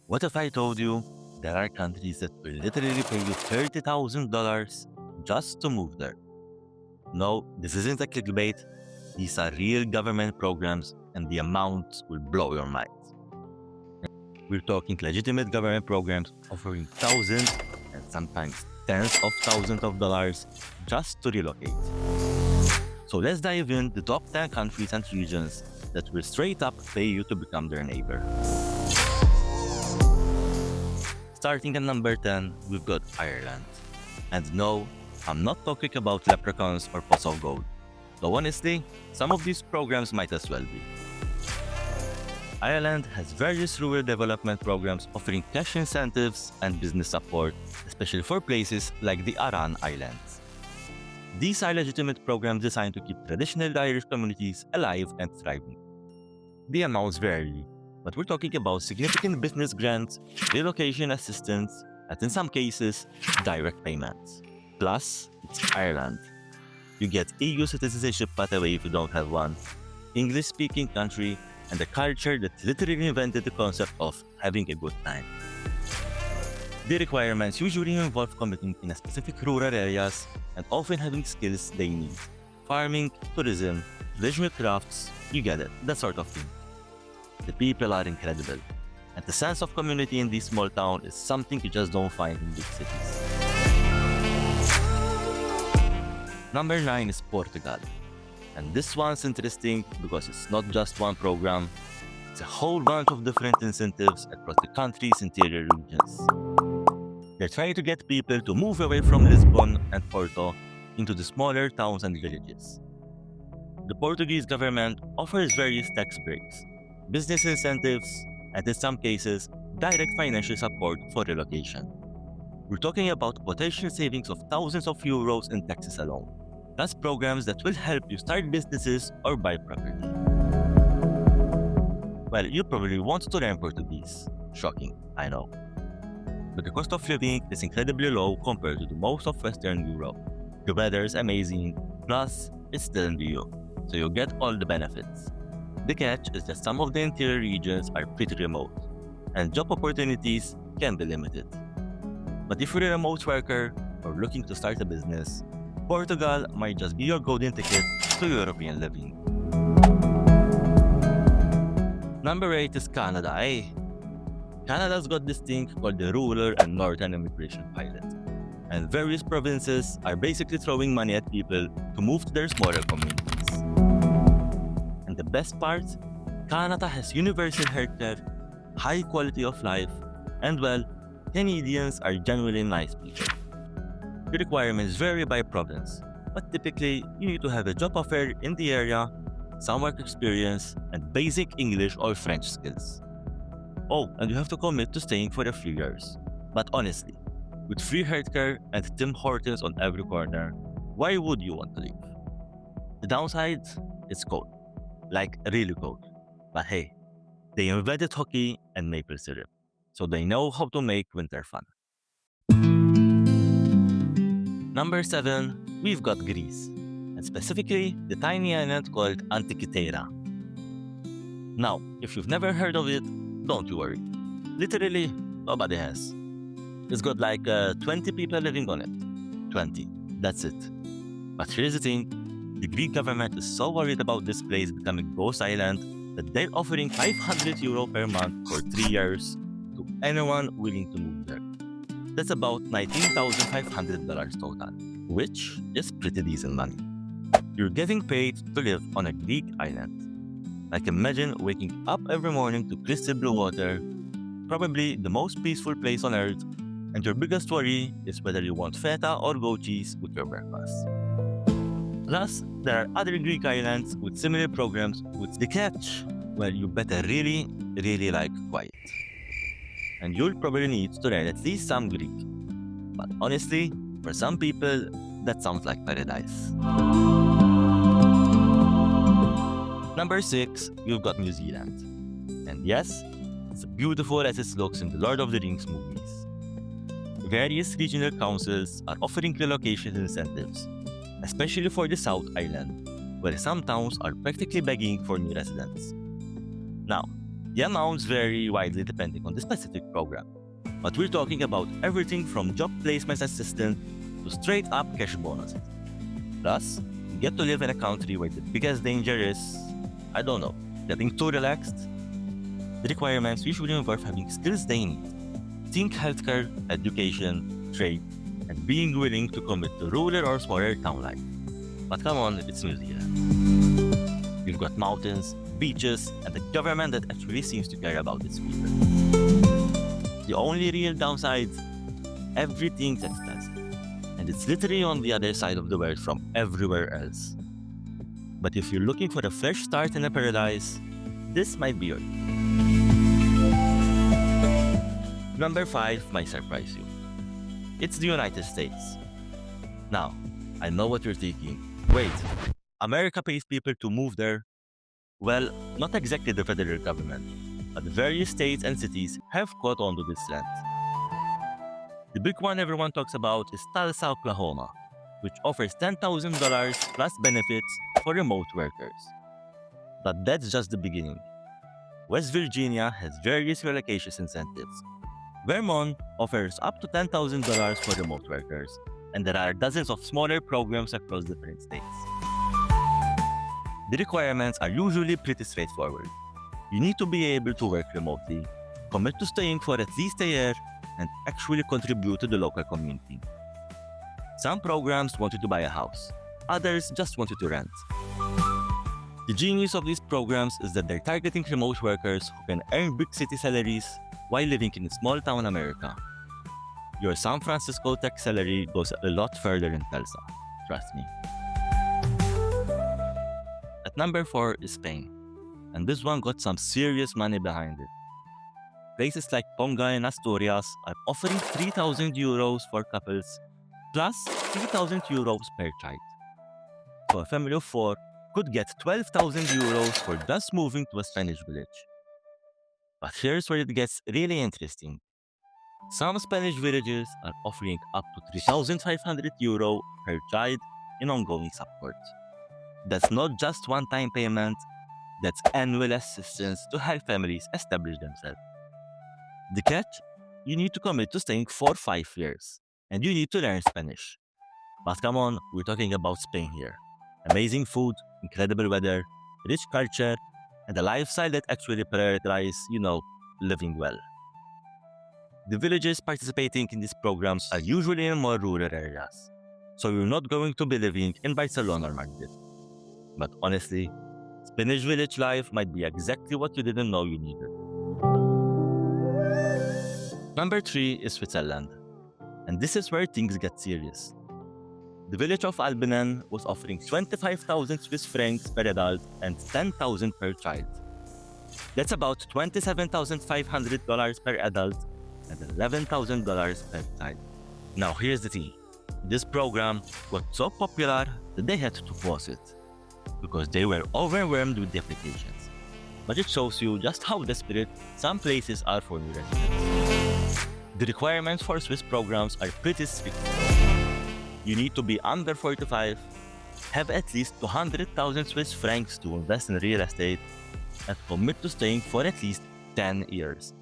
What if I told you there are countries that will literally pay you $30,000 just to move there? No, this isn't a clickbait. These are real government programs, and the amounts will blow your mind. We're talking legitimate government programs offering thousands and sometimes tens of thousands of dollars just to relocate. So let's dive in the top 10 countries and regions that will straight up pay you to become their neighbor. Starting at number 10, we've got Ireland. And no, I'm not talking about leprechauns or pots of gold. Though honestly, some of these programs might as well be. Ireland has various rural development programs offering cash incentives and business support, especially for places like the Aran Islands. These are legitimate programs designed to keep traditional Irish communities alive and thriving. The amounts vary, but we're talking about significant business grants, relocation assistance, and in some cases, direct payments. Plus, it's Ireland. You get EU citizenship pathway if you don't have one, English-speaking country, and a culture that literally invented the concept of having a good time. The requirements usually involve committing in a specific rural areas and often having skills they need. Farming, tourism, traditional crafts, you get it, that sort of thing. The people are incredible, and the sense of community in this small town is something you just don't find in big cities. Number 9 is Portugal. And this one's interesting because it's not just one program, it's a whole bunch of different incentives across the country's interior regions. They're trying to get people to move away from Lisbon and Porto into the smaller towns and villages. The Portuguese government offers various tax breaks, business incentives, and in some cases, direct financial support for relocation. We're talking about potential savings of thousands of euros in taxes alone. That's programs that will help you start businesses or buy property. Well, you probably want to learn Portuguese. Shocking, I know. But the cost of living is incredibly low compared to most of Western Europe. The weather is amazing, plus it's still in the EU, so you get all the benefits. The catch is that some of the interior regions are pretty remote, and job opportunities can be limited. But if you're a remote worker or looking to start a business, Portugal might just be your golden ticket to European living. Number 8 is Canada, eh? Canada's got this thing called the Rural and Northern Immigration Pilot, and various provinces are basically throwing money at people to move to their smaller communities. And the best part, Canada has universal healthcare, high quality of life, and well, Canadians are genuinely nice people. The requirements vary by province, but typically you need to have a job offer in the area, some work experience, and basic English or French skills. Oh, and you have to commit to staying for a few years. But honestly, with free healthcare and Tim Hortons on every corner, why would you want to leave? The downside? It's cold. Like really cold. But hey, they invented hockey and maple syrup, so they know how to make winter fun. Number 7, we've got Greece, and specifically the tiny island called Antikythera. Now, if you've never heard of it, don't you worry. Literally, nobody has. It's got like 20 people living on it. 20, that's it. But here's the thing, the Greek government is so worried about this place becoming ghost island that they're offering €500 per month for 3 years to anyone willing to move there. That's about $19,500 total, which is pretty decent money. You're getting paid to live on a Greek island. Like imagine waking up every morning to crystal blue water, probably the most peaceful place on earth, and your biggest worry is whether you want feta or goat cheese with your breakfast. Plus, there are other Greek islands with similar programs with the catch, where you better really like quiet. And you'll probably need to learn at least some Greek. But honestly, for some people, that sounds like paradise. Number 6, you've got New Zealand. And yes, it's as beautiful as it looks in the Lord of the Rings movies. Various regional councils are offering relocation incentives, especially for the South Island, where some towns are practically begging for new residents. Now, The amounts vary widely depending on the specific program, but we're talking about everything from job placement assistance to straight up cash bonuses. Plus, you get to live in a country where the biggest danger is, I don't know, getting too relaxed. The requirements usually involve having skills they need. Think healthcare, education, trade, and being willing to commit to rural or smaller town life. But come on, it's New Zealand. You've got mountains, beaches, and a government that actually seems to care about its people. The only real downside, everything's expensive. And it's literally on the other side of the world from everywhere else. But if you're looking for a fresh start in a paradise, this might be yours. Number 5 might surprise you. It's the United States. Now, I know what you're thinking. Wait, America pays people to move there? Well, not exactly the federal government, but various states and cities have caught on to this trend. The big one everyone talks about is Tulsa, Oklahoma, which offers $10,000 plus benefits for remote workers. But that's just the beginning. West Virginia has various relocation incentives. Vermont offers up to $10,000 for remote workers, and there are dozens of smaller programs across different states. The requirements are usually pretty straightforward. You need to be able to work remotely, commit to staying for at least a year, and actually contribute to the local community. Some programs want you to buy a house, others just want you to rent. The genius of these programs is that they're targeting remote workers who can earn big city salaries while living in small town America. Your San Francisco tech salary goes a lot further in Tulsa, trust me. At number 4 is Spain, and this one got some serious money behind it. Places like Ponga and Asturias are offering €3,000 for couples, plus €3,000 per child. So a family of 4 could get €12,000 for just moving to a Spanish village. But here's where it gets really interesting. Some Spanish villages are offering up to €3,500 per child in ongoing support. That's not just one-time payment, that's annual assistance to help families establish themselves. The catch? You need to commit to staying for 5 years, and you need to learn Spanish. But come on, we're talking about Spain here. Amazing food, incredible weather, rich culture, and a lifestyle that actually prioritizes, living well. The villages participating in these programs are usually in more rural areas, so you're not going to be living in Barcelona or Madrid. But honestly, Spanish village life might be exactly what you didn't know you needed. Number 3 is Switzerland, and this is where things get serious. The village of Albinen was offering 25,000 Swiss francs per adult and 10,000 per child. That's about $27,500 per adult and $11,000 per child. Now here's the thing. This program got so popular that they had to pause it, because they were overwhelmed with the applications. But it shows you just how desperate some places are for new residents. The requirements for Swiss programs are pretty strict. You need to be under 45, have at least 200,000 Swiss francs to invest in real estate, and commit to staying for at least 10 years.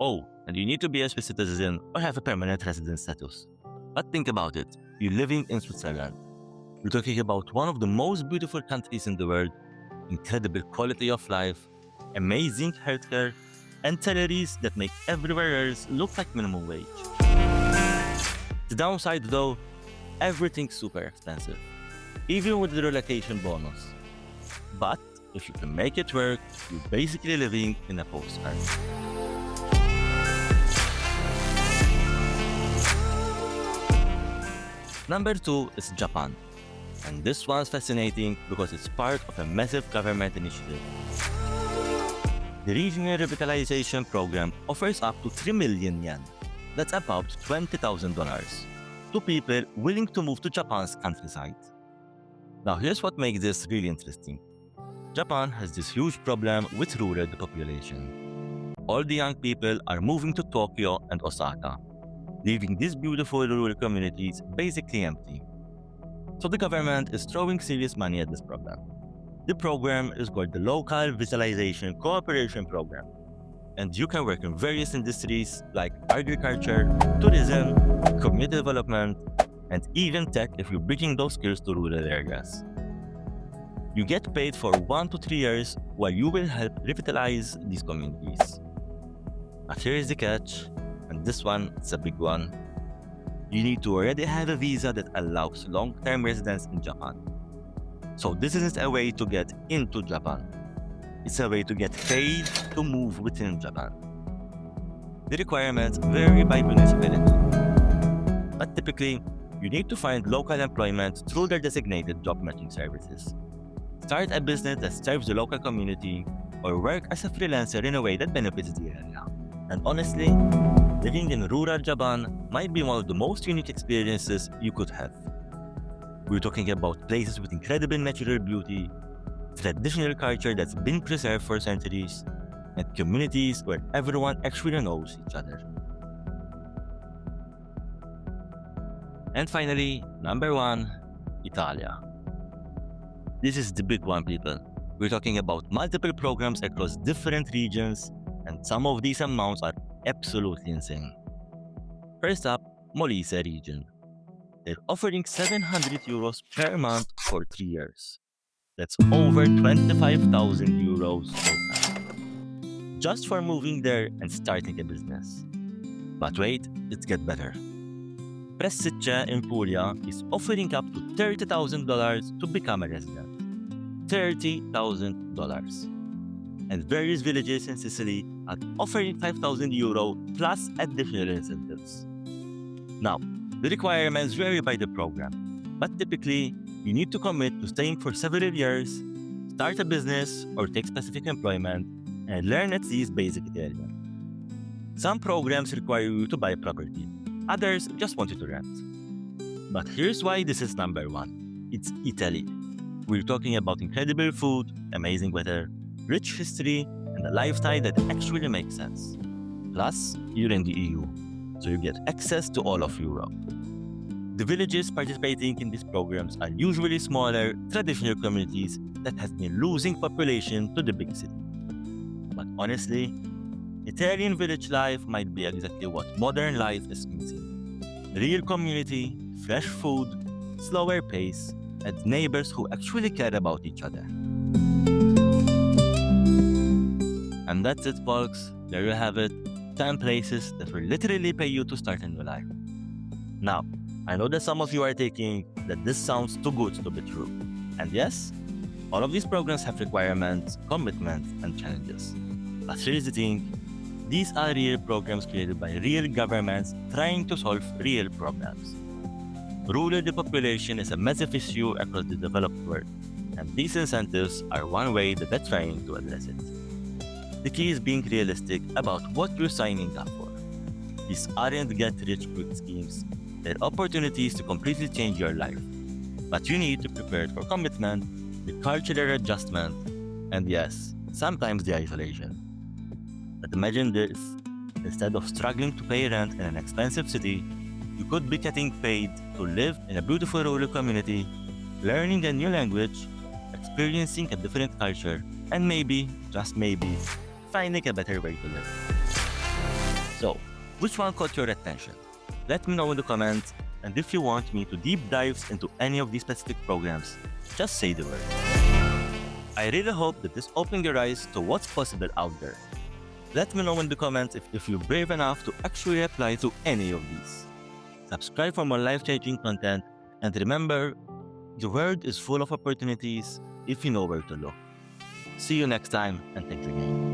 Oh, and you need to be a Swiss citizen or have a permanent residence status. But think about it, you're living in Switzerland. You're talking about one of the most beautiful countries in the world, incredible quality of life, amazing healthcare, and salaries that make everywhere else look like minimum wage. The downside though, everything's super expensive, even with the relocation bonus. But if you can make it work, you're basically living in a postcard. Number 2 is Japan. And this one's fascinating because it's part of a massive government initiative. The Regional Revitalization Program offers up to 3 million yen, that's about $20,000, to people willing to move to Japan's countryside. Now here's what makes this really interesting. Japan has this huge problem with rural depopulation. All the young people are moving to Tokyo and Osaka, leaving these beautiful rural communities basically empty. So the government is throwing serious money at this problem. The program is called the Local Visualization Cooperation Program, and you can work in various industries like agriculture, tourism, community development, and even tech if you're bringing those skills to rural areas. You get paid for 1 to 3 years while you will help revitalize these communities. But here is the catch, and this one is a big one. You need to already have a visa that allows long-term residence in Japan. So this isn't a way to get into Japan. It's a way to get paid to move within Japan. The requirements vary by municipality, but typically, you need to find local employment through their designated job matching services. Start a business that serves the local community, or work as a freelancer in a way that benefits the area. And honestly, living in rural Japan might be one of the most unique experiences you could have. We're talking about places with incredible natural beauty, traditional culture that's been preserved for centuries, and communities where everyone actually knows each other. And finally, number 1, Italia. This is the big one, people. We're talking about multiple programs across different regions, and some of these amounts are absolutely insane. First up, Molise region. They're offering €700 per month for 3 years. That's over 25,000 euros per month, just for moving there and starting a business. But wait, it gets better. Presicce in Puglia is offering up to $30,000 to become a resident. $30,000. And various villages in Sicily are offering €5,000 plus additional incentives. Now, the requirements vary by the program, but typically, you need to commit to staying for several years, start a business or take specific employment, and learn at least basic Italian. Some programs require you to buy property, others just want you to rent. But here's why this is number 1. It's Italy. We're talking about incredible food, amazing weather, rich history, and a lifestyle that actually makes sense. Plus, you're in the EU, so you get access to all of Europe. The villages participating in these programs are usually smaller, traditional communities that have been losing population to the big city. But honestly, Italian village life might be exactly what modern life is missing. Real community, fresh food, slower pace, and neighbors who actually care about each other. And that's it, folks. There you have it. 10 places that will literally pay you to start a new life. Now, I know that some of you are thinking that this sounds too good to be true. And yes, all of these programs have requirements, commitments, and challenges. But here's the thing, these are real programs created by real governments trying to solve real problems. Rural depopulation is a massive issue across the developed world, and these incentives are one way that they're trying to address it. The key is being realistic about what you're signing up for. These aren't get-rich-quick schemes. They're opportunities to completely change your life. But you need to prepare for commitment, the cultural adjustment, and yes, sometimes the isolation. But imagine this, instead of struggling to pay rent in an expensive city, you could be getting paid to live in a beautiful rural community, learning a new language, experiencing a different culture, and maybe, just maybe, finding a better way to live. So, which one caught your attention? Let me know in the comments, and if you want me to deep dive into any of these specific programs, just say the word. I really hope that this opened your eyes to what's possible out there. Let me know in the comments if you're brave enough to actually apply to any of these. Subscribe for more life-changing content, and remember, the world is full of opportunities if you know where to look. See you next time, and thanks again.